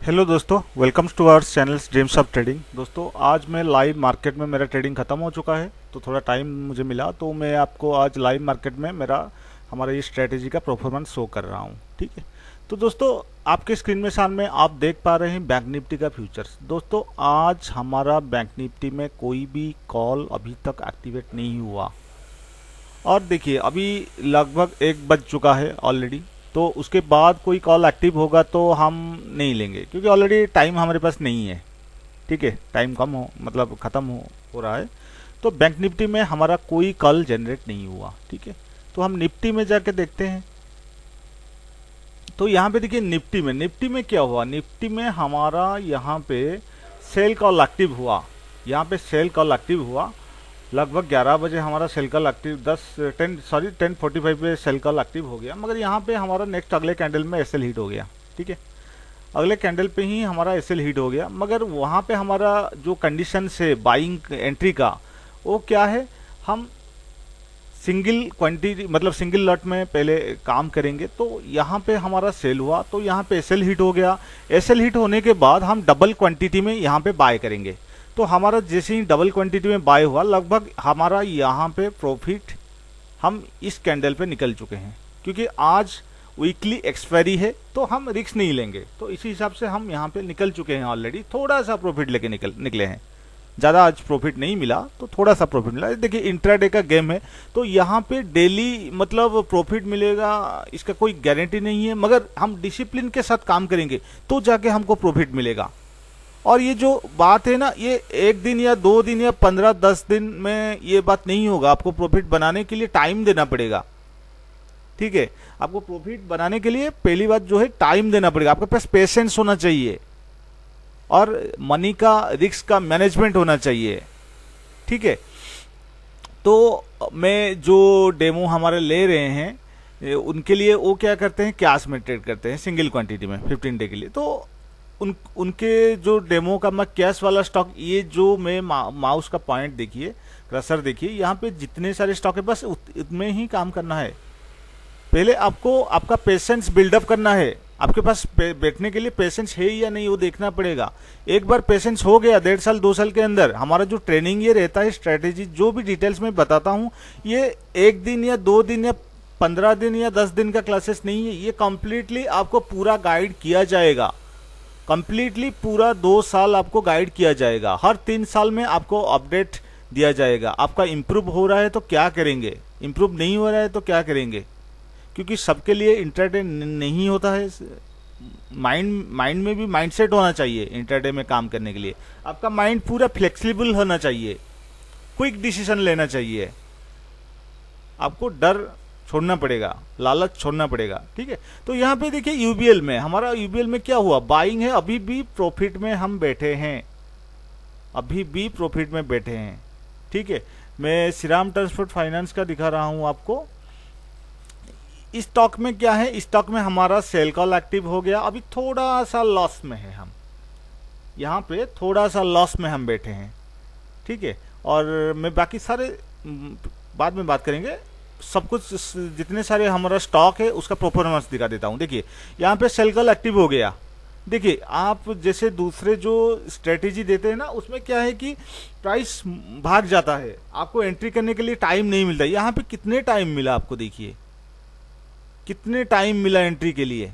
Hello दोस्तों, welcome to our channel Dreams of Trading. दोस्तों, आज मैं लाइव मार्केट में मेरा ट्रेडिंग ख़त्म हो चुका है, तो थोड़ा टाइम मुझे मिला, तो मैं आपको आज लाइव मार्केट में हमारा ये स्ट्रेटेजी का परफॉर्मेंस शो कर रहा हूँ। ठीक है, तो दोस्तों आपके स्क्रीन में सामने आप देख पा रहे हैं बैंक निफ्टी का फ्यूचर्स। दोस्तों, आज हमारा बैंक निफ्टी में कोई भी कॉल अभी तक एक्टिवेट नहीं हुआ, और देखिए अभी लगभग 1 बज चुका है ऑलरेडी। तो उसके बाद कोई कॉल एक्टिव होगा तो हम नहीं लेंगे, क्योंकि ऑलरेडी टाइम हमारे पास नहीं है। ठीक है, टाइम कम हो मतलब ख़त्म हो रहा है। तो बैंक निफ्टी में हमारा कोई कॉल जनरेट नहीं हुआ। ठीक है, तो हम निफ्टी में जाके देखते हैं। तो यहाँ पे देखिए निफ्टी में क्या हुआ। निफ्टी में हमारा यहाँ पे सेल कॉल एक्टिव हुआ। यहाँ पे सेल कॉल एक्टिव हुआ लगभग 11 बजे हमारा सेल कॉल एक्टिव 10:45 पे सेल कॉल एक्टिव हो गया। मगर यहाँ पे हमारा नेक्स्ट अगले कैंडल में एसएल हिट हो गया। ठीक है, अगले कैंडल पे ही हमारा एसएल हिट हो गया। मगर वहाँ पे हमारा जो कंडीशन है बाइंग एंट्री का, वो क्या है, हम सिंगल क्वांटिटी मतलब सिंगल लॉट में पहले काम करेंगे। तो यहाँ पे हमारा सेल हुआ, तो यहाँ पे एसएल हिट हो गया। एसएल हिट होने के बाद हम डबल क्वांटिटी में यहाँ पे बाय करेंगे। तो हमारा जैसे ही डबल क्वांटिटी में बाय हुआ, लगभग हमारा यहाँ पे प्रॉफिट हम इस कैंडल पे निकल चुके हैं, क्योंकि आज वीकली एक्सपायरी है तो हम रिस्क नहीं लेंगे। तो इसी हिसाब से हम यहाँ पे निकल चुके हैं ऑलरेडी। थोड़ा सा प्रॉफिट लेके निकले हैं, ज़्यादा आज प्रॉफिट नहीं मिला, तो थोड़ा सा प्रॉफिट मिला। देखिए इंट्राडे का गेम है, तो यहाँ पे डेली मतलब प्रॉफिट मिलेगा इसका कोई गारंटी नहीं है। मगर हम डिसिप्लिन के साथ काम करेंगे तो जाके हमको प्रॉफिट मिलेगा। और ये जो बात है ना, ये 1 दिन या 2 दिन या 15-10 दिन में ये बात नहीं होगा। आपको प्रॉफिट बनाने के लिए टाइम देना पड़ेगा। ठीक है, आपको प्रॉफिट बनाने के लिए पहली बात जो है टाइम देना पड़ेगा। आपके पास पेशेंस होना चाहिए और मनी का रिस्क का मैनेजमेंट होना चाहिए। ठीक है, तो मैं जो डेमो हमारे ले रहे हैं उनके लिए वो क्या करते हैं, कैश में ट्रेड करते हैं सिंगल क्वांटिटी में 15 डे के लिए। तो उनके जो डेमो का मैं कैश वाला स्टॉक, ये जो मैं माउस का पॉइंट देखिए, कर्सर देखिए, यहाँ पे जितने सारे स्टॉक है बस उतने ही काम करना है। पहले आपको आपका पेशेंस बिल्डअप करना है। आपके पास बैठने के लिए पेशेंस है या नहीं वो देखना पड़ेगा। एक बार पेशेंस हो गया 1.5 साल 2 साल के अंदर, हमारा जो ट्रेनिंग ये रहता है, स्ट्रेटेजी जो भी डिटेल्स में बताता हूँ, ये 1 दिन या 2 दिन या 15 दिन या 10 दिन का क्लासेस नहीं है। ये कंप्लीटली आपको पूरा गाइड किया जाएगा। कंप्लीटली पूरा 2 साल आपको गाइड किया जाएगा। हर 3 साल में आपको अपडेट दिया जाएगा। आपका इम्प्रूव हो रहा है तो क्या करेंगे, इम्प्रूव नहीं हो रहा है तो क्या करेंगे, क्योंकि सबके लिए इंट्राडे नहीं होता है। माइंड में भी माइंडसेट होना चाहिए इंट्राडे में काम करने के लिए। आपका माइंड पूरा फ्लेक्सिबल होना चाहिए, क्विक डिसीजन लेना चाहिए। आपको डर छोड़ना पड़ेगा, लालच छोड़ना पड़ेगा। ठीक है, तो यहाँ पे देखिए यूबीएल में हमारा, यूबीएल में क्या हुआ, बाइंग है, अभी भी प्रॉफिट में हम बैठे हैं, अभी भी प्रॉफिट में बैठे हैं। ठीक है, मैं श्रीराम ट्रांसपोर्ट फाइनेंस का दिखा रहा हूं आपको। इस स्टॉक में क्या है, स्टॉक में हमारा सेल कॉल एक्टिव हो गया, अभी थोड़ा सा लॉस में है हम, यहाँ पे थोड़ा सा लॉस में हम बैठे हैं। ठीक है, और मैं बाकी सारे बाद में बात करेंगे। सब कुछ जितने सारे हमारा स्टॉक है उसका परफॉर्मेंस दिखा देता हूं। देखिए यहाँ पे सेल कॉल एक्टिव हो गया। देखिए आप जैसे दूसरे जो स्ट्रेटेजी देते हैं ना, उसमें क्या है कि प्राइस भाग जाता है, आपको एंट्री करने के लिए टाइम नहीं मिलता। यहाँ पे कितने टाइम मिला आपको, देखिए कितने टाइम मिला एंट्री के लिए।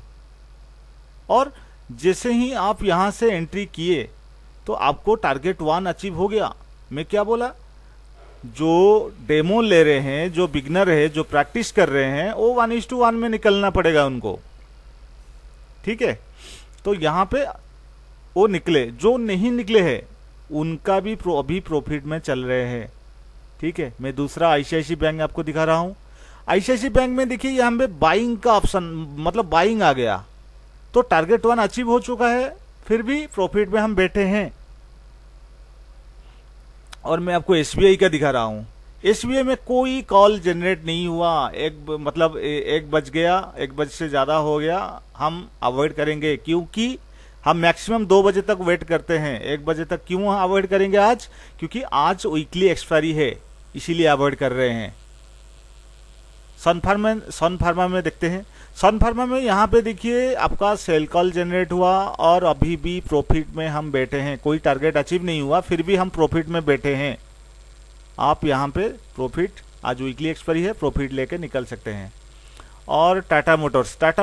और जैसे ही आप यहाँ से एंट्री किए तो आपको टारगेट 1 अचीव हो गया। मैं क्या बोला, जो डेमो ले रहे हैं, जो बिगनर है, जो प्रैक्टिस कर रहे हैं, वो 1:1 में निकलना पड़ेगा उनको। ठीक है, तो यहाँ पे वो निकले, जो नहीं निकले हैं उनका भी अभी प्रॉफिट में चल रहे हैं। ठीक है, मैं दूसरा आईसीआईसी बैंक आपको दिखा रहा हूँ। आईसीआईसी बैंक में देखिए यहाँ पे बाइंग का ऑप्शन, मतलब बाइंग आ गया, तो टारगेट 1 अचीव हो चुका है, फिर भी प्रॉफिट में हम बैठे हैं। और मैं आपको एसबीआई का दिखा रहा हूं। एसबीआई में कोई कॉल जनरेट नहीं हुआ। मतलब 1 बज गया, 1 बज से ज्यादा हो गया, हम अवॉइड करेंगे, क्योंकि हम मैक्सिमम 2 बजे तक वेट करते हैं। 1 बजे तक क्यों अवॉइड करेंगे आज, क्योंकि आज वीकली एक्सपायरी है, इसीलिए अवॉइड कर रहे हैं। सन फार्मा में देखते हैं। सन फार्मा में यहाँ पे देखिए आपका सेल कॉल जनरेट हुआ और अभी भी प्रॉफिट में हम बैठे हैं, कोई टारगेट अचीव नहीं हुआ फिर भी हम प्रॉफिट में बैठे हैं। आप यहाँ पे प्रॉफिट, आज वीकली एक्सपायरी है, प्रॉफिट लेके निकल सकते हैं। और टाटा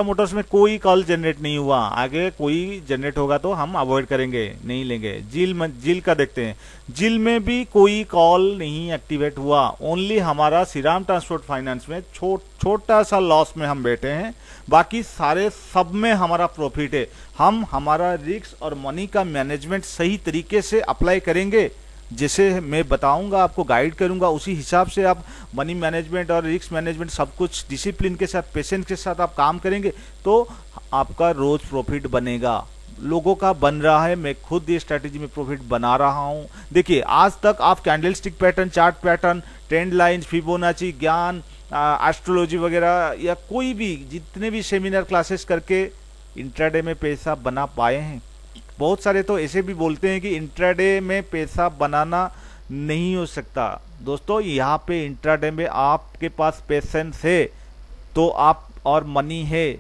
मोटर्स में कोई कॉल जनरेट नहीं हुआ, आगे कोई जनरेट होगा तो हम अवॉइड करेंगे, नहीं लेंगे। जिल का देखते हैं, जिल में भी कोई कॉल नहीं एक्टिवेट हुआ, ओनली हमारा श्रीराम ट्रांसपोर्ट फाइनेंस में छोटा सा लॉस में हम बैठे हैं, बाकी सारे सब में हमारा प्रॉफिट है। हम हमारा रिस्क और मनी का मैनेजमेंट सही तरीके से अप्लाई करेंगे, जैसे मैं बताऊंगा, आपको गाइड करूंगा, उसी हिसाब से आप मनी मैनेजमेंट और रिस्क मैनेजमेंट सब कुछ डिसिप्लिन के साथ, पेशेंस के साथ आप काम करेंगे तो आपका रोज प्रॉफिट बनेगा। लोगों का बन रहा है, मैं खुद ये स्ट्रैटेजी में प्रॉफिट बना रहा हूं। देखिए आज तक आप candlestick pattern, chart pattern, trend line, Fibonacci, ज्ञान, एस्ट्रोलॉजी वगैरह या कोई भी जितने भी सेमिनार क्लासेस करके इंट्राडे में पैसा बना पाए हैं। बहुत सारे तो ऐसे भी बोलते हैं कि इंट्राडे में पैसा बनाना नहीं हो सकता। दोस्तों यहाँ पे इंट्राडे में आपके पास पेशेंस है तो आप, और मनी है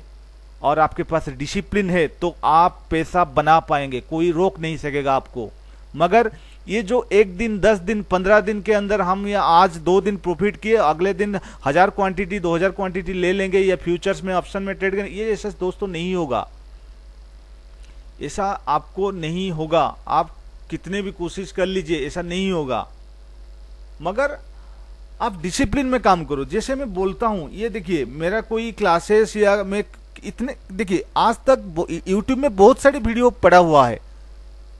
और आपके पास डिसिप्लिन है तो आप पैसा बना पाएंगे, कोई रोक नहीं सकेगा आपको। मगर ये जो एक दिन, 10 दिन, 15 दिन के अंदर हम या आज 2 दिन प्रॉफिट किए, अगले दिन 1000 क्वांटिटी 2000 क्वांटिटी ले लेंगे या फ्यूचर्स में ऑप्शन में ट्रेड करेंगे, ये ऐसा दोस्तों नहीं होगा, ऐसा आपको नहीं होगा। आप कितने भी कोशिश कर लीजिए ऐसा नहीं होगा, मगर आप डिसिप्लिन में काम करो। जैसे मैं बोलता हूं, ये देखिए मेरा कोई क्लासेस या मैं इतने, देखिए आज तक यूट्यूब में बहुत सारी वीडियो पड़ा हुआ है,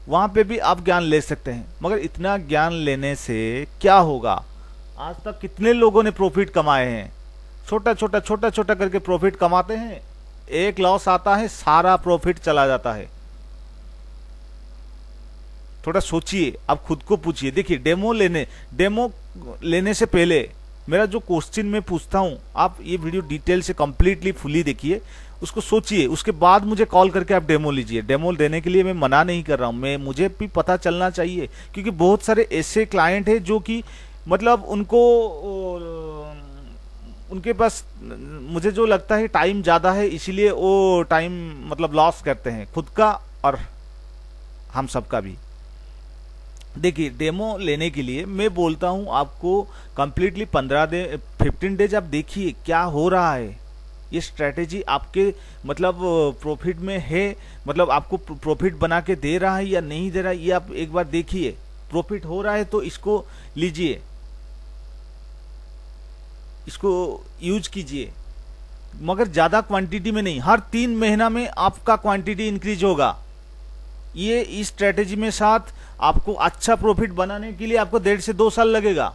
वहां पे भी आप ज्ञान ले सकते हैं, मगर इतना ज्ञान लेने से क्या होगा? आज तक कितने लोगों ने प्रॉफिट कमाए हैं? छोटा छोटा करके प्रॉफिट कमाते हैं, एक लॉस आता है सारा प्रॉफिट चला जाता है। थोड़ा सोचिए, आप खुद को पूछिए। देखिए डेमो लेने से पहले मेरा जो क्वेश्चन मैं पूछता हूं, आप ये वीडियो डिटेल से कंप्लीटली फुली देखिए, उसको सोचिए, उसके बाद मुझे कॉल करके आप डेमो लीजिए। डेमो देने के लिए मैं मना नहीं कर रहा हूं, मुझे भी पता चलना चाहिए, क्योंकि बहुत सारे ऐसे क्लाइंट हैं जो कि मतलब उनके पास, मुझे जो लगता है टाइम ज्यादा है, इसीलिए वो टाइम मतलब लॉस करते हैं, खुद का और हम सबका भी। देखिए डेमो लेने के लिए मैं बोलता हूं आपको कंप्लीटली 15 डेज आप देखिए क्या हो रहा है। ये स्ट्रेटेजी आपके मतलब प्रॉफिट में है, मतलब आपको प्रॉफिट बना के दे रहा है या नहीं दे रहा है, ये आप एक बार देखिए। प्रॉफिट हो रहा है तो इसको लीजिए, इसको यूज कीजिए, मगर ज्यादा क्वांटिटी में नहीं। हर 3 महीना में आपका क्वांटिटी इंक्रीज होगा। ये इस स्ट्रेटेजी में साथ आपको अच्छा प्रॉफिट बनाने के लिए आपको 1.5 से 2 साल लगेगा।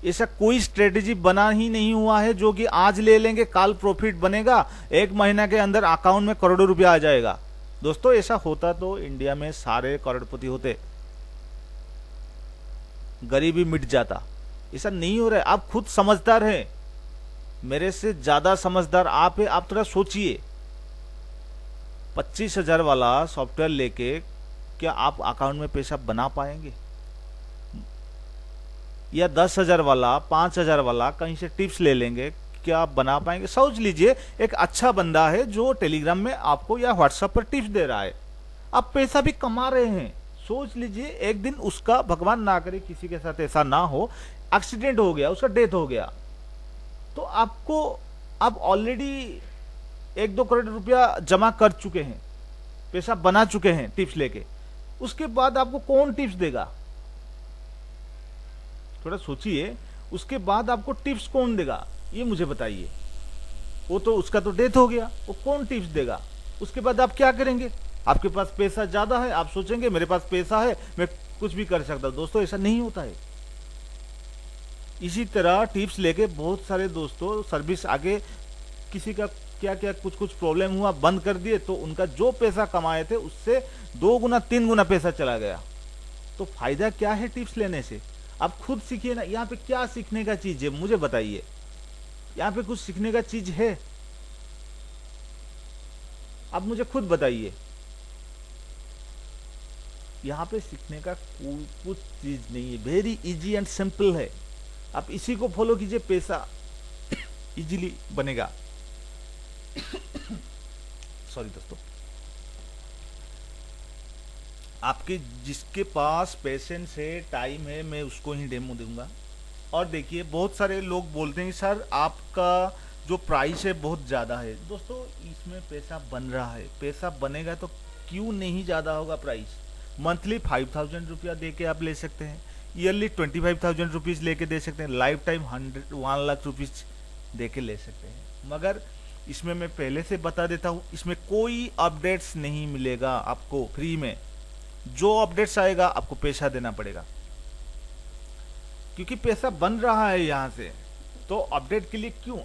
ऐसा कोई स्ट्रेटेजी बना ही नहीं हुआ है जो कि आज ले लेंगे कल प्रॉफिट बनेगा, 1 महीना के अंदर अकाउंट में करोड़ों रुपया आ जाएगा। दोस्तों ऐसा होता तो इंडिया में सारे करोड़पति होते, गरीबी मिट जाता। ऐसा नहीं हो रहा है। आप खुद समझदार हैं, मेरे से ज्यादा समझदार आप है। आप थोड़ा सोचिए, 25,000 वाला सॉफ्टवेयर लेके क्या आप अकाउंट में पैसा बना पाएंगे? या 10,000 वाला, 5,000 वाला कहीं से टिप्स ले लेंगे, क्या आप बना पाएंगे? सोच लीजिए, एक अच्छा बंदा है जो टेलीग्राम में आपको या व्हाट्सएप पर टिप्स दे रहा है, आप पैसा भी कमा रहे हैं। सोच लीजिए एक दिन उसका, भगवान ना करे किसी के साथ ऐसा ना हो, एक्सीडेंट हो गया, उसका डेथ हो गया, तो आप ऑलरेडी 1-2 करोड़ रुपया जमा कर चुके हैं, पैसा बना चुके हैं टिप्स लेके। उसके बाद आपको कौन टिप्स देगा? थोड़ा सोचिए, उसके बाद आपको टिप्स कौन देगा ये मुझे बताइए। वो तो, उसका तो डेथ हो गया, वो कौन टिप्स देगा? उसके बाद आप क्या करेंगे? आपके पास पैसा ज्यादा है, आप सोचेंगे मेरे पास पैसा है, मैं कुछ भी कर सकता हूं। दोस्तों ऐसा नहीं होता है। इसी तरह टिप्स लेके बहुत सारे दोस्तों सर्विस, आगे किसी का क्या क्या कुछ प्रॉब्लम हुआ, बंद कर दिए, तो उनका जो पैसा कमाए थे उससे 2 गुना 3 गुना पैसा चला गया। तो फायदा क्या है टिप्स लेने से? आप खुद सीखिए ना। यहाँ पे क्या सीखने का चीज है मुझे बताइए? यहाँ पे कुछ सीखने का चीज है? आप मुझे खुद बताइए। यहाँ पे सीखने का कुछ चीज नहीं है, वेरी इजी एंड सिंपल है। आप इसी को फॉलो कीजिए, पैसा इजीली बनेगा। सॉरी दोस्तों, आपके जिसके पास पेशेंस है, टाइम है, मैं उसको ही डेमो दूंगा। और देखिए बहुत सारे लोग बोलते हैं सर आपका जो प्राइस है बहुत ज़्यादा है। दोस्तों इसमें पैसा बन रहा है, पैसा बनेगा तो क्यों नहीं ज़्यादा होगा प्राइस। मंथली 5000 रुपया दे के आप ले सकते हैं, ईयरली 25,000 रुपीज़ लेके दे सकते हैं, लाइफ टाइम 1 लाख रुपीज़ दे के ले सकते हैं। मगर इसमें मैं पहले से बता देता हूँ, इसमें कोई अपडेट्स नहीं मिलेगा आपको फ्री में। जो अपडेट्स आएगा आपको पैसा देना पड़ेगा, क्योंकि पैसा बन रहा है यहाँ से। तो अपडेट के लिए क्यों,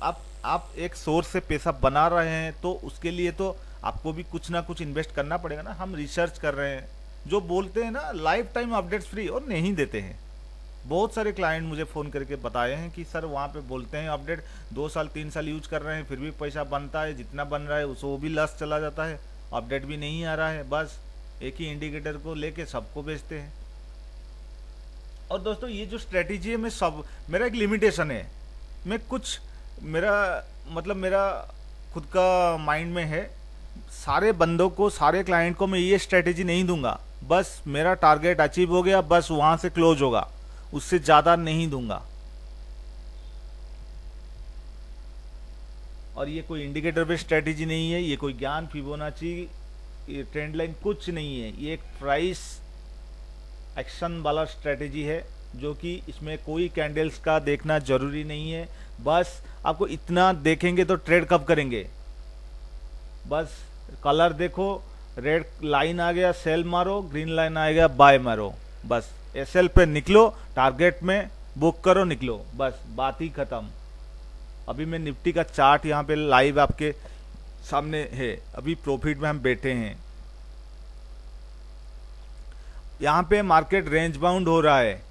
आप एक सोर्स से पैसा बना रहे हैं तो उसके लिए तो आपको भी कुछ ना कुछ इन्वेस्ट करना पड़ेगा ना। हम रिसर्च कर रहे हैं, जो बोलते हैं ना लाइफ टाइम अपडेट्स फ्री, और नहीं देते हैं। बहुत सारे क्लाइंट मुझे फ़ोन करके बताए हैं कि सर वहाँ पे बोलते हैं अपडेट 2 साल 3 साल यूज कर रहे हैं, फिर भी पैसा बनता है, जितना बन रहा है उसको वो भी लॉस चला जाता है, अपडेट भी नहीं आ रहा है, बस एक ही इंडिकेटर को लेके सबको बेचते हैं। और दोस्तों ये जो स्ट्रेटेजी है, मैं सब, मेरा एक लिमिटेशन है, मैं कुछ मेरा खुद का माइंड में है, सारे बंदों को, सारे क्लाइंट को मैं ये स्ट्रेटेजी नहीं दूंगा। बस मेरा टारगेट अचीव हो गया, बस वहां से क्लोज होगा, उससे ज़्यादा नहीं दूंगा। और ये कोई इंडिकेटर बेस्ड स्ट्रेटेजी नहीं है, ये कोई ज्ञान फिबोनाची, ये ट्रेंड लाइन कुछ नहीं है, ये एक प्राइस एक्शन वाला स्ट्रेटेजी है, जो कि इसमें कोई कैंडल्स का देखना जरूरी नहीं है। बस आपको इतना देखेंगे तो ट्रेड कब करेंगे, बस कलर देखो, रेड लाइन आ गया सेल मारो, ग्रीन लाइन आ गया बाय मारो, बस एसएल पे निकलो, टारगेट में बुक करो, निकलो, बस बात ही खत्म। अभी मैं निफ्टी का चार्ट यहाँ पे लाइव आपके सामने है, अभी प्रॉफिट में हम बैठे हैं। यहाँ पे मार्केट रेंज बाउंड हो रहा है,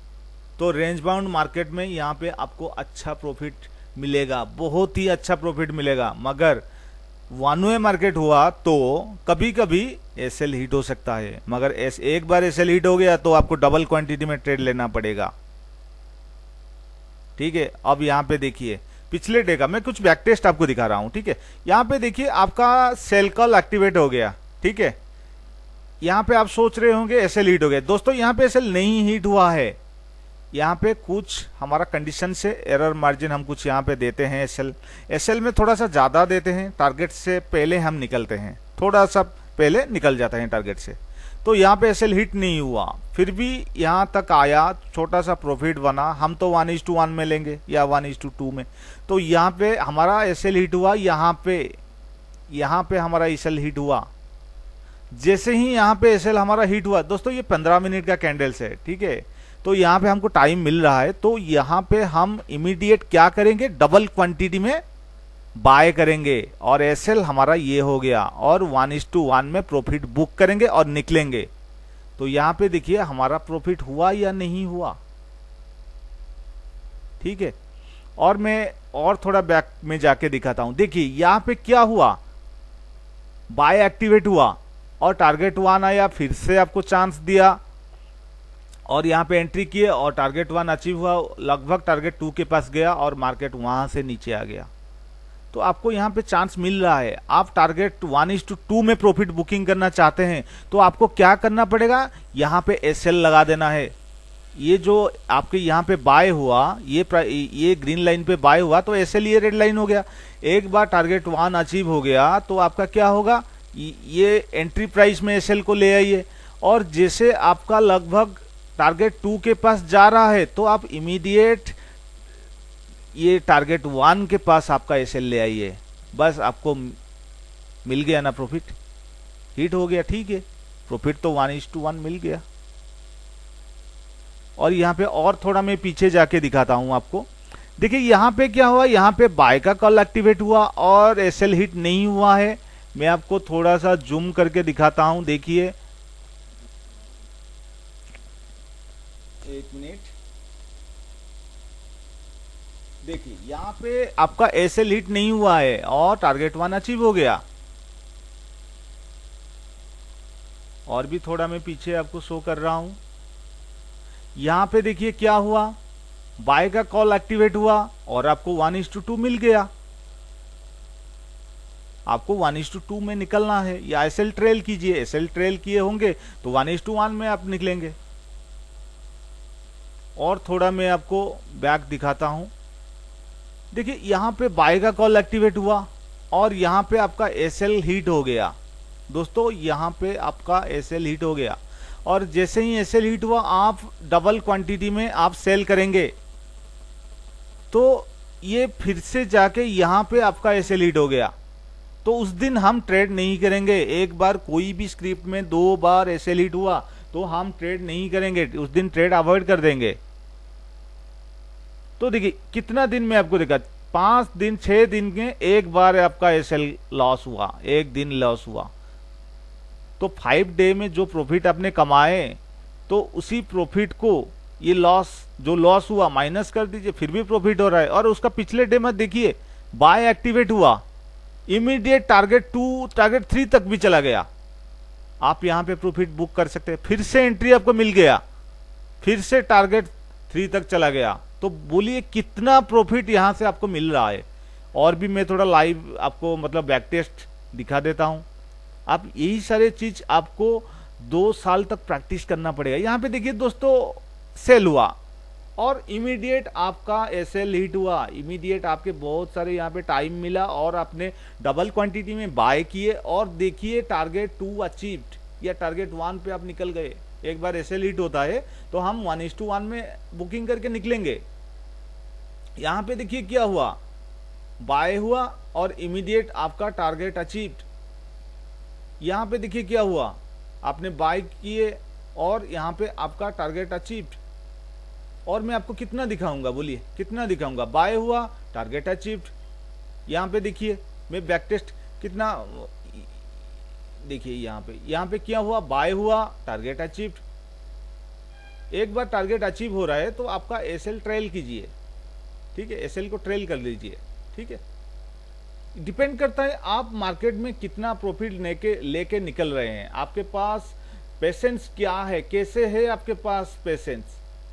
तो रेंज बाउंड मार्केट में यहाँ पे आपको अच्छा प्रॉफिट मिलेगा, बहुत ही अच्छा प्रॉफिट मिलेगा। मगर वन वे मार्केट हुआ तो कभी कभी एसएल हिट हो सकता है, मगर एक बार एसएल हिट हो गया तो आपको डबल क्वांटिटी में ट्रेड लेना पड़ेगा। ठीक है, अब यहाँ पे देखिए पिछले डे का मैं कुछ बैक टेस्ट आपको दिखा रहा हूँ। ठीक है, यहाँ पे देखिए आपका सेल कॉल एक्टिवेट हो गया। ठीक है, यहाँ पे आप सोच रहे होंगे एसएल हिट हो गया। दोस्तों यहाँ पे एसएल नहीं हिट हुआ है, यहाँ पे कुछ हमारा कंडीशन से एरर मार्जिन हम कुछ यहाँ पे देते हैं। एसएल में थोड़ा सा ज़्यादा देते हैं, टारगेट से पहले हम निकलते हैं, थोड़ा सा पहले निकल जाते हैं टारगेट से। तो यहाँ पे एसएल हिट नहीं हुआ, फिर भी यहाँ तक आया, छोटा सा प्रॉफिट बना। हम तो 1:1 में लेंगे या 1:2 में। तो यहाँ पे हमारा एसएल हिट हुआ, यहाँ पे हमारा एसएल हिट हुआ। जैसे ही यहाँ पे एसएल हमारा हिट हुआ, दोस्तों ये 15 मिनट का कैंडल्स है। ठीक है, तो यहाँ पे हमको टाइम मिल रहा है, तो यहाँ पे हम इमीडिएट क्या करेंगे, डबल क्वांटिटी में बाय करेंगे, और एसएल हमारा ये हो गया, और 1:1 में प्रॉफिट बुक करेंगे और निकलेंगे। तो यहाँ पे देखिए हमारा प्रॉफिट हुआ या नहीं हुआ। ठीक है, और मैं और थोड़ा बैक में जाके दिखाता हूं। देखिए यहाँ पे क्या हुआ, बाय एक्टिवेट हुआ और टारगेट 1 आया, फिर से आपको चांस दिया और यहाँ पे एंट्री किए और टारगेट 1 अचीव हुआ, लगभग टारगेट 2 के पास गया और मार्केट वहां से नीचे आ गया। तो आपको यहाँ पे चांस मिल रहा है। आप टारगेट 1:2 में प्रॉफिट बुकिंग करना चाहते हैं तो आपको क्या करना पड़ेगा, यहाँ पे एसएल लगा देना है। ये जो आपके यहाँ पे बाय हुआ, ये ग्रीन लाइन पे बाय हुआ, तो एसएल ये रेड लाइन हो गया। एक बार टारगेट 1 अचीव हो गया तो आपका क्या होगा, ये एंट्री प्राइस में एसएल को ले आइए, और जैसे आपका लगभग टारगेट 2 के पास जा रहा है तो आप इमीडिएट ये टारगेट 1 के पास आपका एसएल ले आइए। बस आपको मिल गया ना प्रॉफिट, हिट हो गया। ठीक है, प्रॉफिट तो 1:1 मिल गया। और यहाँ पे और थोड़ा मैं पीछे जाके दिखाता हूं आपको। देखिए यहाँ पे क्या हुआ, यहाँ पे बाय का कॉल एक्टिवेट हुआ और एसएल हिट नहीं हुआ है। मैं आपको थोड़ा सा जूम करके दिखाता हूं, देखिए 1 मिनट। देखिए यहाँ पे आपका एसएल हिट नहीं हुआ है और टारगेट 1 अचीव हो गया। और भी थोड़ा मैं पीछे आपको शो कर रहा हूं। यहाँ पे देखिए क्या हुआ, बाय का कॉल एक्टिवेट हुआ और आपको 1:2 मिल गया। आपको 1:2 में निकलना है, या एसएल ट्रेल कीजिए, एसएल ट्रेल किए होंगे तो 1:1 में आप निकलेंगे। और थोड़ा मैं आपको बैक दिखाता हूं। देखिए यहाँ पे बाय का कॉल एक्टिवेट हुआ और यहाँ पे आपका एसएल हिट हो गया दोस्तों, यहाँ पे आपका एसएल हिट हो गया, और जैसे ही एसएल हिट हुआ आप डबल क्वांटिटी में आप सेल करेंगे तो ये फिर से जाके यहाँ पे आपका एसएल हिट हो गया, तो उस दिन हम ट्रेड नहीं करेंगे। एक बार कोई भी स्क्रिप्ट में 2 बार एसएल हिट हुआ तो हम ट्रेड नहीं करेंगे, उस दिन ट्रेड अवॉइड कर देंगे। तो देखिए कितना दिन में आपको देखा, 5 दिन 6 दिन में एक बार आपका एसएल लॉस हुआ, एक दिन लॉस हुआ, तो 5 डे में जो प्रॉफिट आपने कमाए तो उसी प्रॉफिट को ये लॉस जो लॉस हुआ माइनस कर दीजिए, फिर भी प्रॉफिट हो रहा है। और उसका पिछले डे में देखिए बाय एक्टिवेट हुआ, इमीडिएट टारगेट 2 टारगेट 3 तक भी चला गया, आप यहां पे प्रॉफिट बुक कर सकते हैं। फिर से एंट्री आपको मिल गया, फिर से टारगेट 3 तक चला गया, तो बोलिए कितना प्रॉफिट यहां से आपको मिल रहा है। और भी मैं थोड़ा लाइव आपको मतलब बैक टेस्ट दिखा देता हूं। आप यही सारे चीज आपको 2 साल तक प्रैक्टिस करना पड़ेगा। यहां पे देखिए दोस्तों सेल हुआ और इमीडिएट आपका एसएल हिट हुआ, इमीडिएट आपके बहुत सारे यहाँ पे टाइम मिला और आपने डबल क्वांटिटी में बाय किए और देखिए टारगेट 2 अचीव्ड या टारगेट 1 पे आप निकल गए। एक बार एसएल हिट होता है तो हम 1:1 में बुकिंग करके निकलेंगे। यहाँ पे देखिए क्या हुआ, बाय हुआ और इमीडिएट आपका टारगेट अचीव्ड। यहाँ पे देखिए क्या हुआ, आपने बाय किए और यहाँ पे आपका टारगेट अचीव्ड। और मैं आपको कितना दिखाऊंगा, बोलिए कितना दिखाऊंगा, बाय हुआ टारगेट अचीव्ड। यहाँ पे देखिए मैं बैक टेस्ट कितना, देखिए यहाँ पे क्या हुआ, बाय हुआ टारगेट अचीव्ड। एक बार टारगेट अचीव हो रहा है तो आपका एसएल ट्रेल कीजिए, ठीक है, एसएल को ट्रेल कर लीजिए, ठीक है। डिपेंड करता है आप मार्केट में कितना प्रॉफिट लेके निकल रहे हैं, आपके पास पेशेंस क्या है, कैसे है आपके पास पेशेंस,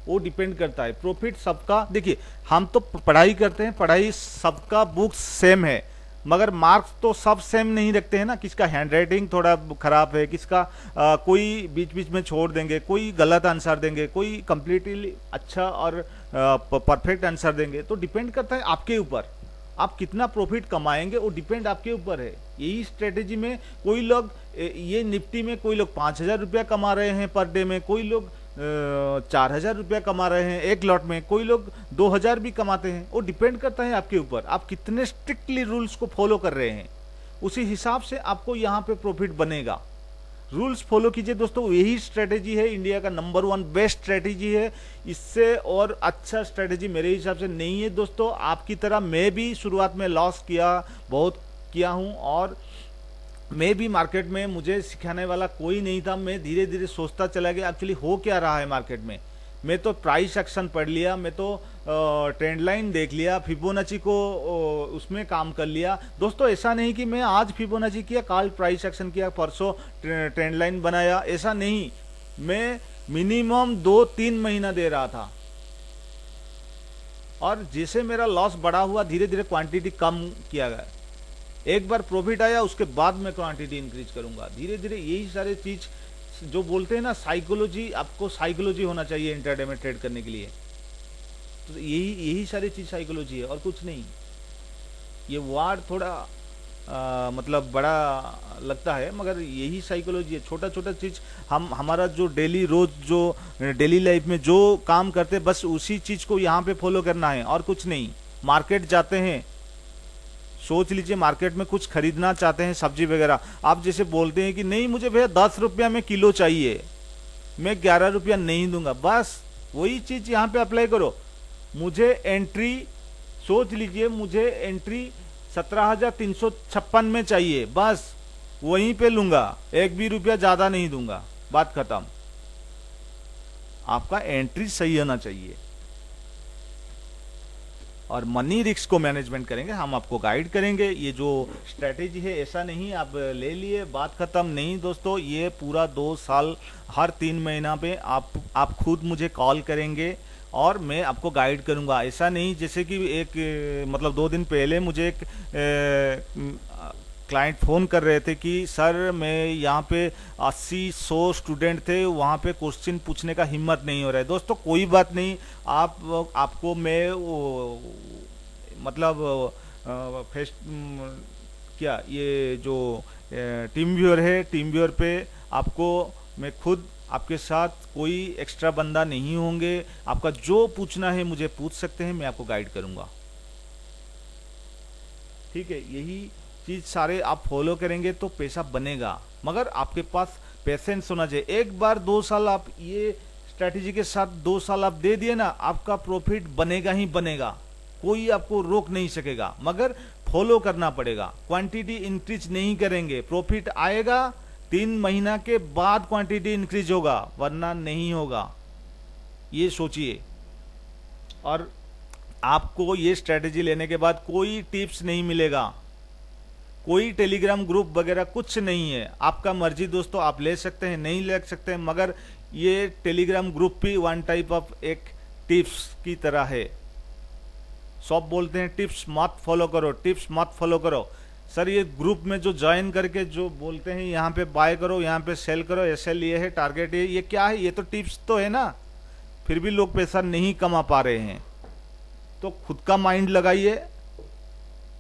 वो डिपेंड करता है। प्रॉफिट सबका, देखिए हम तो पढ़ाई करते हैं, पढ़ाई सबका बुक्स सेम है, मगर मार्क्स तो सब सेम नहीं रखते हैं ना। किसका हैंडराइटिंग थोड़ा खराब है, किसका कोई बीच बीच में छोड़ देंगे, कोई गलत आंसर देंगे, कोई कंप्लीटली अच्छा और परफेक्ट आंसर देंगे। तो डिपेंड करता है आपके ऊपर, आप कितना प्रॉफिट कमाएंगे वो डिपेंड आपके ऊपर है। यही स्ट्रेटेजी में कोई लोग ये निफ्टी में कोई लोग 5,000 रुपया कमा रहे हैं पर डे में, कोई लोग 4,000 रुपया कमा रहे हैं एक लॉट में, कोई लोग 2,000 भी कमाते हैं। वो डिपेंड करता है आपके ऊपर, आप कितने स्ट्रिक्टली रूल्स को फॉलो कर रहे हैं, उसी हिसाब से आपको यहाँ पे प्रॉफिट बनेगा। रूल्स फॉलो कीजिए दोस्तों, यही स्ट्रेटेजी है, इंडिया का नंबर 1 बेस्ट स्ट्रेटेजी है। इससे और अच्छा स्ट्रेटेजी मेरे हिसाब से नहीं है दोस्तों। आपकी तरह मैं भी शुरुआत में लॉस किया, बहुत किया हूँ, और मैं भी मार्केट में मुझे सिखाने वाला कोई नहीं था। मैं धीरे धीरे सोचता चला गया एक्चुअली हो क्या रहा है मार्केट में। मैं तो प्राइस एक्शन पढ़ लिया, मैं तो ट्रेंड लाइन देख लिया, फिबोनाची को उसमें काम कर लिया दोस्तों। ऐसा नहीं कि मैं आज फिबोनाची किया, कल प्राइस एक्शन किया, परसों ट्रेंड लाइन बनाया, ऐसा नहीं। मैं मिनिमम 2-3 महीना दे रहा था, और जैसे मेरा लॉस बड़ा हुआ धीरे धीरे क्वांटिटी कम किया गया। एक बार प्रॉफिट आया उसके बाद मैं क्वांटिटी इंक्रीज करूंगा धीरे धीरे। यही सारे चीज जो बोलते हैं ना साइकोलॉजी, आपको साइकोलॉजी होना चाहिए इंट्राडे में ट्रेड करने के लिए। तो यही सारी चीज साइकोलॉजी है और कुछ नहीं। ये वर्ड थोड़ा मतलब बड़ा लगता है, मगर यही साइकोलॉजी है। छोटा छोटा चीज हमारा जो डेली रोज जो डेली लाइफ में जो काम करते हैं बस उसी चीज को यहाँ पे फॉलो करना है और कुछ नहीं। मार्केट जाते हैं, सोच लीजिए मार्केट में कुछ खरीदना चाहते हैं सब्जी वगैरह, आप जैसे बोलते हैं कि नहीं मुझे भैया 10 रुपया में किलो चाहिए, मैं 11 रुपया नहीं दूंगा, बस वही चीज यहाँ पे अप्लाई करो। मुझे एंट्री, सोच लीजिए मुझे एंट्री 17,356 में चाहिए, बस वहीं पे लूंगा, 1 भी रुपया ज्यादा नहीं दूंगा, बात खत्म। आपका एंट्री सही होना चाहिए और मनी रिस्क को मैनेजमेंट करेंगे, हम आपको गाइड करेंगे। ये जो स्ट्रेटेजी है ऐसा नहीं आप ले लिए बात खत्म, नहीं दोस्तों। ये पूरा 2 साल हर 3 महीना पे आप खुद मुझे कॉल करेंगे और मैं आपको गाइड करूंगा। ऐसा नहीं जैसे कि एक मतलब 2 दिन पहले मुझे एक क्लाइंट फ़ोन कर रहे थे कि सर मैं यहाँ पे 80-100 स्टूडेंट थे, वहाँ पे क्वेश्चन पूछने का हिम्मत नहीं हो रहा है। दोस्तों कोई बात नहीं, आपको मैं मतलब फेस क्या ये जो टीम व्यूअर है, टीम व्यूअर पे आपको मैं खुद आपके साथ कोई एक्स्ट्रा बंदा नहीं होंगे, आपका जो पूछना है मुझे पूछ सकते हैं, मैं आपको गाइड करूँगा। ठीक है, यही चीज़ सारे आप फॉलो करेंगे तो पैसा बनेगा, मगर आपके पास पेशेंस होना चाहिए। एक बार 2 साल आप ये स्ट्रैटेजी के साथ 2 साल आप दे दिए ना, आपका प्रॉफिट बनेगा ही बनेगा, कोई आपको रोक नहीं सकेगा, मगर फॉलो करना पड़ेगा। क्वांटिटी इंक्रीज नहीं करेंगे, प्रॉफिट आएगा 3 महीना के बाद क्वांटिटी इंक्रीज होगा, वरना नहीं होगा, ये सोचिए। और आपको ये स्ट्रेटेजी लेने के बाद कोई टिप्स नहीं मिलेगा, कोई टेलीग्राम ग्रुप वगैरह कुछ नहीं है, आपका मर्जी दोस्तों, आप ले सकते हैं नहीं ले सकते हैं, मगर ये टेलीग्राम ग्रुप भी वन टाइप ऑफ एक टिप्स की तरह है। सब बोलते हैं टिप्स मत फॉलो करो, टिप्स मत फॉलो करो। सर ये ग्रुप में जो ज्वाइन करके जो बोलते हैं यहाँ पे बाय करो, यहाँ पे सेल करो, एसएल ये है, टारगेट ये क्या है, ये तो टिप्स तो है ना, फिर भी लोग पैसा नहीं कमा पा रहे हैं। तो खुद का माइंड लगाइए,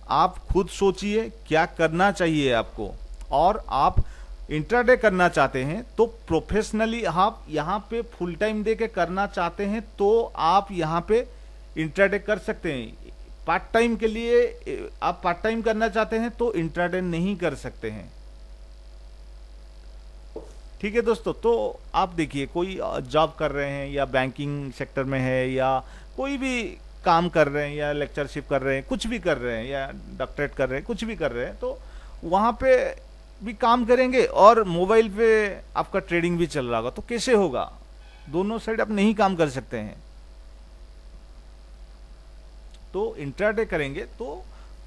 आप खुद सोचिए क्या करना चाहिए आपको, और आप इंट्राडे करना चाहते हैं तो प्रोफेशनली आप यहाँ पे फुल टाइम दे के करना चाहते हैं तो आप यहाँ पे इंट्राडे कर सकते हैं। पार्ट टाइम के लिए आप पार्ट टाइम करना चाहते हैं तो इंट्राडे नहीं कर सकते हैं। ठीक है दोस्तों, तो आप देखिए कोई जॉब कर रहे हैं या बैंकिंग सेक्टर में है या कोई भी काम कर रहे हैं या लेक्चरशिप कर रहे हैं, कुछ भी कर रहे हैं या डॉक्टरेट कर रहे हैं, कुछ भी कर रहे हैं, तो वहाँ पे भी काम करेंगे और मोबाइल पे आपका ट्रेडिंग भी चल रहा होगा, तो कैसे होगा? दोनों साइड आप नहीं काम कर सकते हैं। तो इंट्राडे करेंगे तो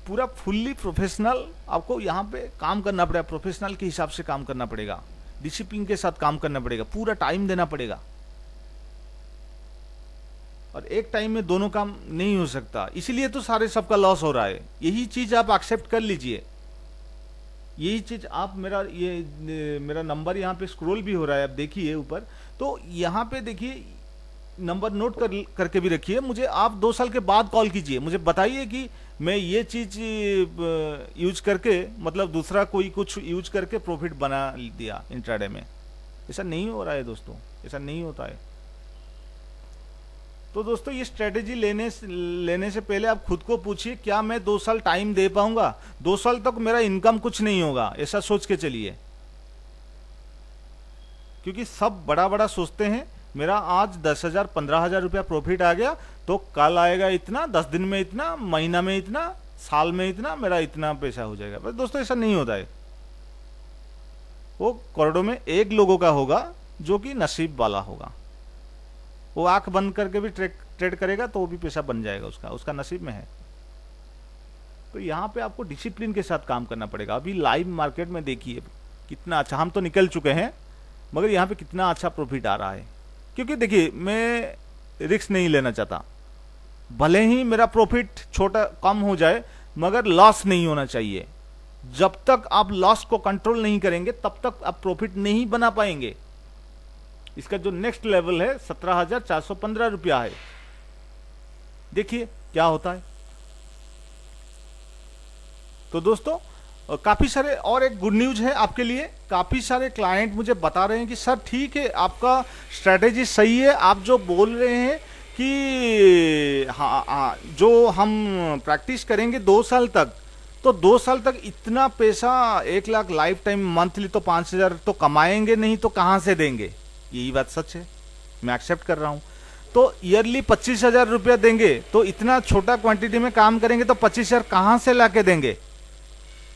पूरा फुल्ली प्रोफेशनल आपको यहाँ पे काम करना पड़ेगा, प्रोफेशनल के हिसाब से काम करना पड़ेगा, डिसिप्लिन के साथ काम करना पड़ेगा, पूरा टाइम देना पड़ेगा। और एक टाइम में दोनों काम नहीं हो सकता, इसीलिए तो सारे सबका लॉस हो रहा है। यही चीज आप एक्सेप्ट कर लीजिए, यही चीज आप मेरा नंबर यहाँ पे स्क्रॉल भी हो रहा है, आप देखिए ऊपर, तो यहाँ पे देखिए नंबर नोट करके भी रखिए, मुझे आप 2 साल के बाद कॉल कीजिए, मुझे बताइए कि मैं ये चीज यूज करके, मतलब दूसरा कोई कुछ यूज करके प्रॉफिट बना दिया इंट्राडे में। ऐसा नहीं हो रहा है दोस्तों, ऐसा नहीं होता है। तो दोस्तों ये स्ट्रेटेजी लेने से पहले आप खुद को पूछिए, क्या मैं 2 साल टाइम दे पाऊंगा? 2 साल तक मेरा इनकम कुछ नहीं होगा, ऐसा सोच के चलिए, क्योंकि सब बड़ा बड़ा सोचते हैं मेरा आज 10,000 15,000 रुपया प्रॉफिट आ गया तो कल आएगा इतना, 10 दिन में इतना, महीना में इतना, साल में इतना, मेरा इतना पैसा हो जाएगा। बस दोस्तों ऐसा नहीं होता है, वो करोड़ों में एक लोगों का होगा जो कि नसीब वाला होगा, वो आंख बंद करके भी ट्रेड करेगा तो वो भी पैसा बन जाएगा, उसका नसीब में है। तो यहाँ पे आपको डिसिप्लिन के साथ काम करना पड़ेगा। अभी लाइव मार्केट में देखिए कितना अच्छा, हम तो निकल चुके हैं मगर यहाँ पे कितना अच्छा प्रॉफिट आ रहा है, क्योंकि देखिए मैं रिस्क नहीं लेना चाहता, भले ही मेरा प्रॉफिट छोटा कम हो जाए मगर लॉस नहीं होना चाहिए। जब तक आप लॉस को कंट्रोल नहीं करेंगे तब तक आप प्रॉफिट नहीं बना पाएंगे। इसका जो नेक्स्ट लेवल है 17,415 रुपया है, देखिए क्या होता है। तो दोस्तों काफी सारे, और एक गुड न्यूज है आपके लिए, काफी सारे क्लाइंट मुझे बता रहे हैं कि सर ठीक है आपका स्ट्रेटेजी सही है, आप जो बोल रहे हैं कि हाँ जो हम प्रैक्टिस करेंगे 2 साल तक, तो 2 साल तक इतना पैसा 1 लाख लाइफ टाइम मंथली तो 5,000 तो कमाएंगे नहीं तो कहाँ से देंगे? यही बात सच है, मैं एक्सेप्ट कर रहा हूं। तो ईयरली 25,000 रुपया देंगे तो इतना छोटा क्वांटिटी में काम करेंगे तो 25,000 कहां से लाके देंगे?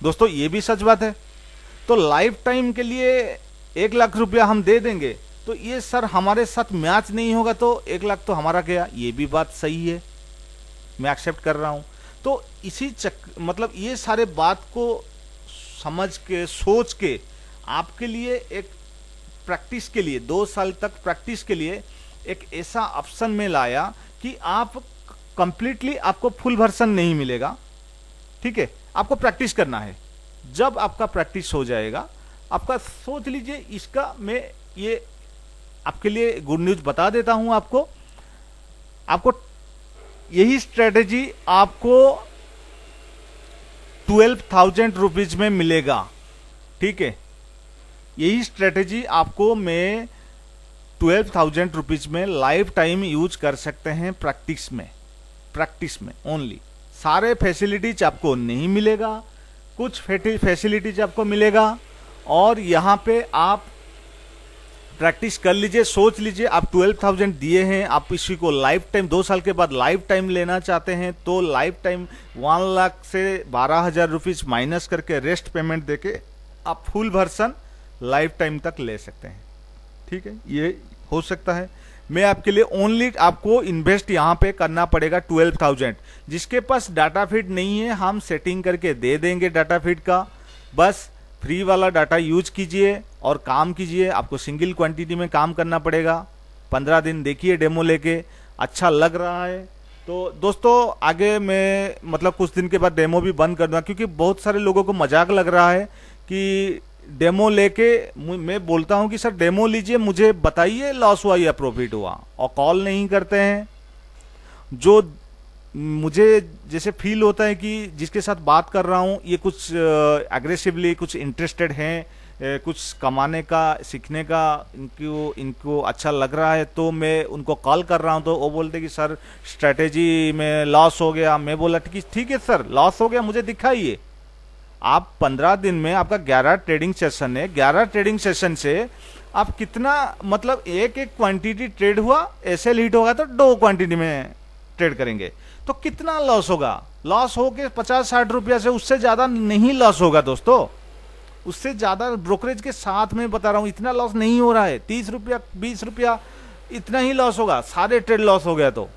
दोस्तों ये भी सच बात है। तो लाइफ टाइम के लिए 1 लाख रुपया हम दे देंगे तो ये सर हमारे साथ मैच नहीं होगा तो 1 लाख तो हमारा गया, ये भी बात सही है, मैं एक्सेप्ट कर रहा हूं। तो इसी मतलब ये सारे बात को समझ के सोच के आपके लिए एक प्रैक्टिस के लिए 2 साल तक प्रैक्टिस के लिए एक ऐसा ऑप्शन में लाया कि आप कंप्लीटली आपको फुल वर्जन नहीं मिलेगा, ठीक है, आपको प्रैक्टिस करना है। जब आपका प्रैक्टिस हो जाएगा, आपका सोच लीजिए, इसका मैं ये आपके लिए गुड न्यूज बता देता हूं आपको यही स्ट्रेटेजी आपको 12,000 रुपीज में मिलेगा। ठीक है, यही स्ट्रेटेजी आपको मैं 12,000 रुपीज में लाइफ टाइम यूज कर सकते हैं प्रैक्टिस में ओनली। सारे फैसिलिटीज आपको नहीं मिलेगा, कुछ फैसिलिटीज आपको मिलेगा, और यहाँ पे आप प्रैक्टिस कर लीजिए। सोच लीजिए आप 12,000 दिए हैं, आप इसी को लाइफ टाइम 2 साल के बाद लाइफ टाइम लेना चाहते हैं तो लाइफ टाइम 1 लाख से 12,000 रुपीज माइनस करके रेस्ट पेमेंट देके आप फुल वर्सन लाइफ टाइम तक ले सकते हैं। ठीक है, ये हो सकता है। मैं आपके लिए ओनली आपको इन्वेस्ट यहाँ पे करना पड़ेगा 12,000। जिसके पास डाटा फीड नहीं है हम सेटिंग करके दे देंगे डाटा फीड का, बस फ्री वाला डाटा यूज कीजिए और काम कीजिए। आपको सिंगल क्वांटिटी में काम करना पड़ेगा। 15 दिन देखिए डेमो लेके, अच्छा लग रहा है तो दोस्तों आगे मैं मतलब कुछ दिन के बाद डेमो भी बंद कर दूंगा, क्योंकि बहुत सारे लोगों को मजाक लग रहा है कि डेमो लेके मैं बोलता हूं कि सर डेमो लीजिए, मुझे बताइए लॉस हुआ या प्रॉफिट हुआ, और कॉल नहीं करते हैं। जो मुझे जैसे फील होता है कि जिसके साथ बात कर रहा हूं ये कुछ एग्रेसिवली कुछ इंटरेस्टेड हैं, कुछ कमाने का सीखने का इनको अच्छा लग रहा है, तो मैं उनको कॉल कर रहा हूं तो वो बोलते कि सर स्ट्रेटेजी में लॉस हो गया। मैं बोला ठीक है सर, लॉस हो गया मुझे दिखाइए। आप 15 दिन में आपका 11 ट्रेडिंग सेशन है, 11 ट्रेडिंग सेशन से आप कितना मतलब एक क्वांटिटी ट्रेड हुआ, एसएल हिट होगा तो 2 क्वांटिटी में ट्रेड करेंगे तो कितना लॉस होगा? लॉस हो के 50-60 रुपया से उससे ज्यादा नहीं लॉस होगा दोस्तों। उससे ज्यादा ब्रोकरेज के साथ में बता रहा हूं, इतना लॉस नहीं हो रहा है। 30 रुपया 20 रुपया इतना ही लॉस होगा, सारे ट्रेड लॉस हो गया तो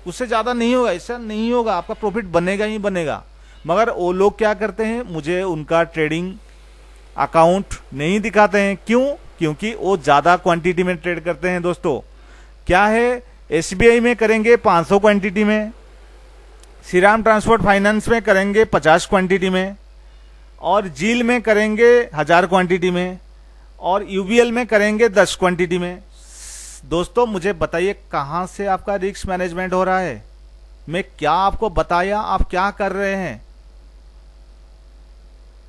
उससे ज्यादा नहीं होगा। ऐसा नहीं होगा, आपका प्रॉफिट बनेगा ही बनेगा। मगर वो लोग क्या करते हैं, मुझे उनका ट्रेडिंग अकाउंट नहीं दिखाते हैं। क्यों? क्योंकि वो ज्यादा क्वांटिटी में ट्रेड करते हैं दोस्तों। क्या है, एसबीआई में करेंगे 500 क्वांटिटी में, श्रीराम ट्रांसपोर्ट फाइनेंस में करेंगे 50 क्वांटिटी में, और जील में करेंगे 1000 क्वांटिटी में, और यूबीएल में करेंगे 10 क्वांटिटी में। दोस्तों मुझे बताइए कहां से आपका रिस्क मैनेजमेंट हो रहा है? मैं क्या आपको बताया, आप क्या कर रहे हैं?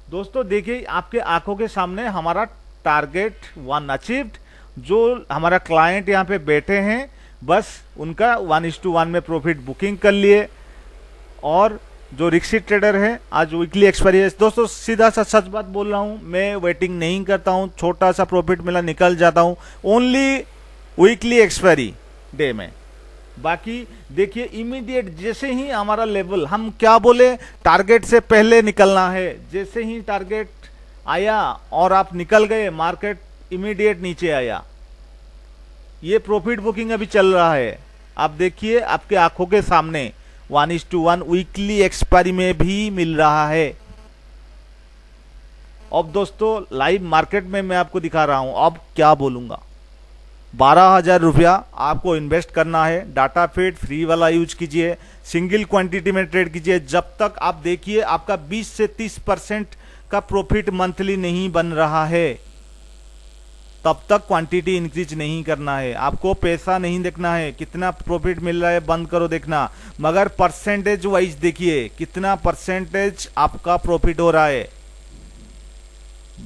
दोस्तों देखिए आपके आंखों के सामने हमारा टारगेट 1 अचीव्ड। जो हमारा क्लाइंट यहाँ पे बैठे हैं बस उनका 1:1 में प्रॉफिट बुकिंग कर लिए, और जो रिक्सी ट्रेडर है आज वीकली एक्सपायरी है। दोस्तों सीधा सा सच बात बोल रहा हूं, मैं वेटिंग नहीं करता हूं, छोटा सा प्रॉफिट मिला निकल जाता हूं, ओनली वीकली एक्सपायरी डे में। बाकी देखिए इमीडिएट जैसे ही हमारा लेवल, हम क्या बोले, टारगेट से पहले निकलना है। जैसे ही टारगेट आया और आप निकल गए, मार्केट इमीडिएट नीचे आया। ये प्रॉफिट बुकिंग अभी चल रहा है, आप देखिए आपके आंखों के सामने 1:1 वीकली एक्सपायरी में भी मिल रहा है। अब दोस्तों लाइव मार्केट में मैं आपको दिखा रहा हूं, अब क्या बोलूंगा। 12,000 रुपया आपको इन्वेस्ट करना है। डाटा फीड फ्री वाला यूज कीजिए, सिंगल क्वांटिटी में ट्रेड कीजिए। जब तक आप देखिए आपका 20 से 30% का प्रॉफिट मंथली नहीं बन रहा है तब तक क्वांटिटी इंक्रीज नहीं करना है। आपको पैसा नहीं देखना है कितना प्रॉफिट मिल रहा है, बंद करो देखना, मगर परसेंटेज वाइज देखिए कितना परसेंटेज आपका प्रॉफिट हो रहा है।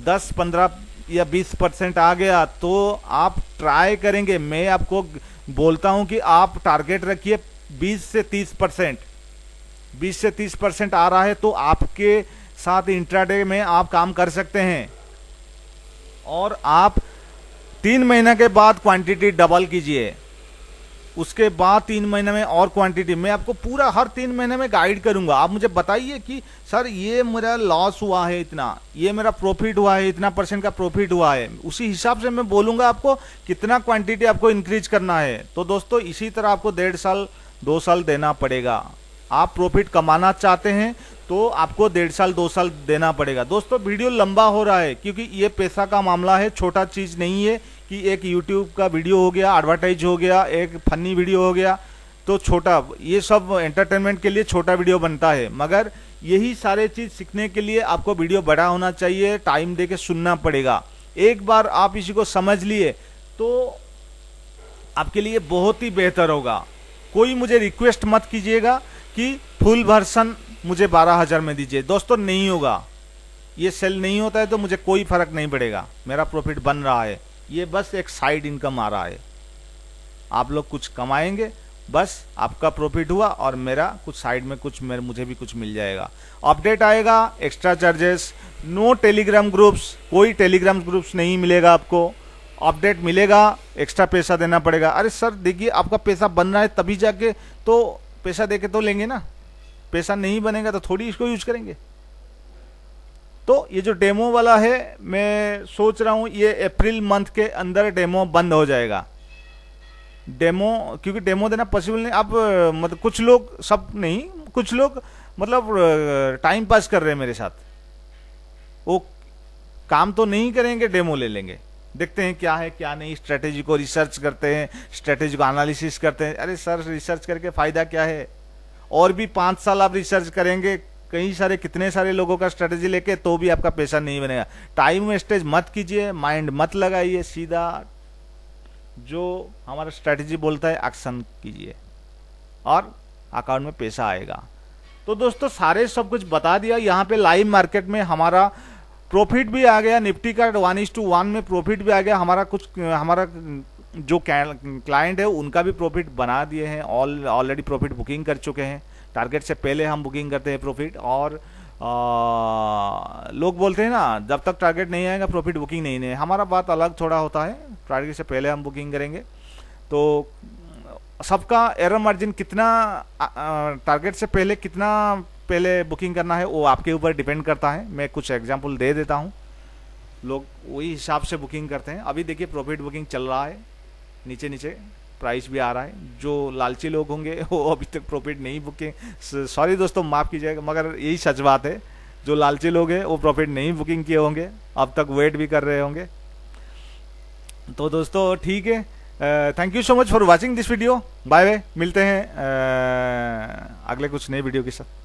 10, 15 या 20% आ गया तो आप ट्राई करेंगे। मैं आपको बोलता हूं कि आप टारगेट रखिए 20 से 30%। 20 से 30% आ रहा है तो आपके साथ इंट्राडे में आप काम कर सकते हैं, और आप 3 महीने के बाद क्वांटिटी डबल कीजिए। उसके बाद 3 महीने में और क्वांटिटी, मैं आपको पूरा हर 3 महीने में गाइड करूंगा। आप मुझे बताइए कि सर ये मेरा लॉस हुआ है इतना, ये मेरा प्रॉफिट हुआ है इतना % का प्रॉफिट हुआ है, उसी हिसाब से मैं बोलूंगा आपको कितना क्वांटिटी आपको इंक्रीज करना है। तो दोस्तों इसी तरह आपको 1.5 साल 2 साल देना पड़ेगा। आप प्रॉफिट कमाना चाहते हैं तो आपको 1.5 साल 2 साल देना पड़ेगा। दोस्तों वीडियो लंबा हो रहा है क्योंकि ये पैसा का मामला है, छोटा चीज नहीं है कि एक यूट्यूब का वीडियो हो गया, एडवर्टाइज हो गया, एक फनी वीडियो हो गया तो छोटा, ये सब एंटरटेनमेंट के लिए छोटा वीडियो बनता है, मगर यही सारे चीज़ सीखने के लिए आपको वीडियो बड़ा होना चाहिए, टाइम दे के सुनना पड़ेगा। एक बार आप इसी को समझ लिए तो आपके लिए बहुत ही बेहतर होगा। कोई मुझे रिक्वेस्ट मत कीजिएगा कि फुल वर्जन मुझे 12,000 में दीजिए, दोस्तों नहीं होगा। ये सेल नहीं होता है तो मुझे कोई फर्क नहीं पड़ेगा, मेरा प्रॉफिट बन रहा है, ये बस एक साइड इनकम आ रहा है। आप लोग कुछ कमाएंगे, बस आपका प्रॉफिट हुआ और मेरा कुछ साइड में कुछ मुझे भी कुछ मिल जाएगा। अपडेट आएगा, extra charges, no Telegram groups, कोई टेलीग्राम ग्रुप्स नहीं मिलेगा आपको। अपडेट मिलेगा, एक्स्ट्रा पैसा देना पड़ेगा। अरे सर देखिए, आपका पैसा बन रहा है तभी जाके तो पैसा देके तो लेंगे ना, पैसा नहीं बनेगा तो थोड़ी इसको यूज करेंगे। तो ये जो डेमो वाला है, मैं सोच रहा हूँ ये अप्रैल मंथ के अंदर डेमो बंद हो जाएगा। डेमो, क्योंकि डेमो देना पॉसिबल नहीं। आप मतलब कुछ लोग, सब नहीं, कुछ लोग मतलब टाइम पास कर रहे हैं मेरे साथ, वो काम तो नहीं करेंगे, डेमो ले लेंगे, देखते हैं क्या है क्या नहीं, स्ट्रेटेजी को रिसर्च करते हैं, स्ट्रेटेजी को एनालिसिस करते हैं। अरे सर रिसर्च करके फायदा क्या है? और भी 5 साल आप रिसर्च करेंगे कई सारे, कितने सारे लोगों का स्ट्रेटेजी लेके, तो भी आपका पैसा नहीं बनेगा। टाइम वेस्टेज मत कीजिए, माइंड मत लगाइए, सीधा जो हमारा स्ट्रेटेजी बोलता है एक्शन कीजिए और अकाउंट में पैसा आएगा। तो दोस्तों सारे सब कुछ बता दिया। यहाँ पे लाइव मार्केट में हमारा प्रॉफिट भी आ गया, निफ्टी का 1:1 में प्रॉफिट भी आ गया। हमारा जो क्लाइंट है उनका भी प्रॉफिट बना दिए हैं, ऑलरेडी प्रॉफिट बुकिंग कर चुके हैं। टारगेट से पहले हम बुकिंग करते हैं प्रॉफिट, और लोग बोलते हैं ना जब तक टारगेट नहीं आएगा प्रॉफिट बुकिंग नहीं। हमारा बात अलग थोड़ा होता है, टारगेट से पहले हम बुकिंग करेंगे। तो सबका एरर मार्जिन कितना, टारगेट से पहले कितना पहले बुकिंग करना है वो आपके ऊपर डिपेंड करता है। मैं कुछ एग्जांपल दे देता हूँ, लोग वही हिसाब से बुकिंग करते हैं। अभी देखिए प्रॉफिट बुकिंग चल रहा है, नीचे नीचे प्राइस भी आ रहा है। जो लालची लोग होंगे वो अभी तक प्रॉफिट नहीं बुकिंग, सॉरी दोस्तों माफ़ कीजिएगा, मगर यही सच बात है, जो लालची लोग हैं वो प्रॉफिट नहीं बुकिंग किए होंगे, अब तक वेट भी कर रहे होंगे। तो दोस्तों ठीक है, thank you so much for watching this video. Bye bye, मिलते हैं अगले कुछ नए वीडियो के साथ।